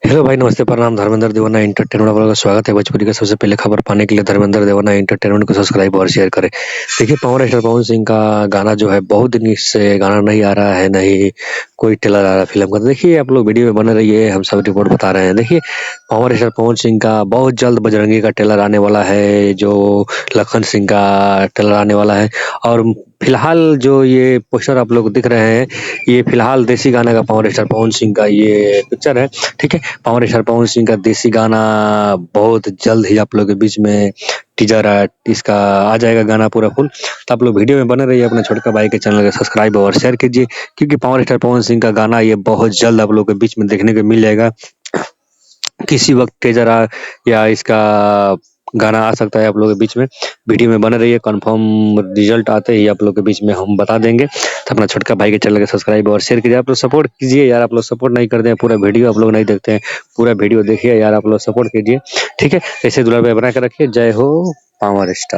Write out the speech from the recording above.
Hello भाई, नमस्ते, प्रणाम। धर्मेंद्र देवाना एंटरटेनमेंट वालों का स्वागत है। भोजपुरी का सबसे पहले खबर पाने के लिए धर्मेंद्र देवाना एंटरटेनमेंट को सब्सक्राइब और शेयर करें। देखिए, पावर स्टार पवन सिंह का गाना जो है, बहुत दिन से गाना नहीं आ रहा है, नहीं कोई ट्रेलर आ रहा है फिल्म का। तो देखिए, आप लोग वीडियो में बने रहिए, हम सब रिपोर्ट बता रहे हैं। देखिए, पावर स्टार पवन सिंह का बहुत जल्द बजरंगी का ट्रेलर आने वाला है, जो लखन सिंह का ट्रेलर आने वाला है। और फिलहाल जो ये पोस्टर आप लोग दिख रहे हैं, ये फिलहाल देसी गाना का पावर स्टार पवन सिंह का ये पिक्चर है। ठीक है, पावर स्टार पवन सिंह का देसी गाना बहुत जल्द ही आप लोग के बीच में टीजर इसका आ जाएगा, गाना पूरा फुल। तो आप लोग वीडियो में बने रहिए, अपने छोटका भाई के चैनल को सब्सक्राइब और शेयर कीजिए, क्योंकि पावर स्टार पवन सिंह का गाना ये बहुत जल्द आप लोग के बीच में देखने को मिल जाएगा। किसी वक्त टीजर या इसका गाना आ सकता है आप लोग के बीच में। वीडियो में बने रहिए, कंफर्म रिजल्ट आते ही आप लोग के बीच में हम बता देंगे। तो अपना छोटका भाई के चैनल को सब्सक्राइब और शेयर कीजिए। आप लोग सपोर्ट कीजिए यार, आप लोग सपोर्ट नहीं करते हैं, पूरा वीडियो आप लोग नहीं देखते हैं, पूरा वीडियो देखिए यार, आप लोग सपोर्ट कीजिए। ठीक है, ऐसे दुलार भाई बना कर रखिए। जय हो पावर स्टार।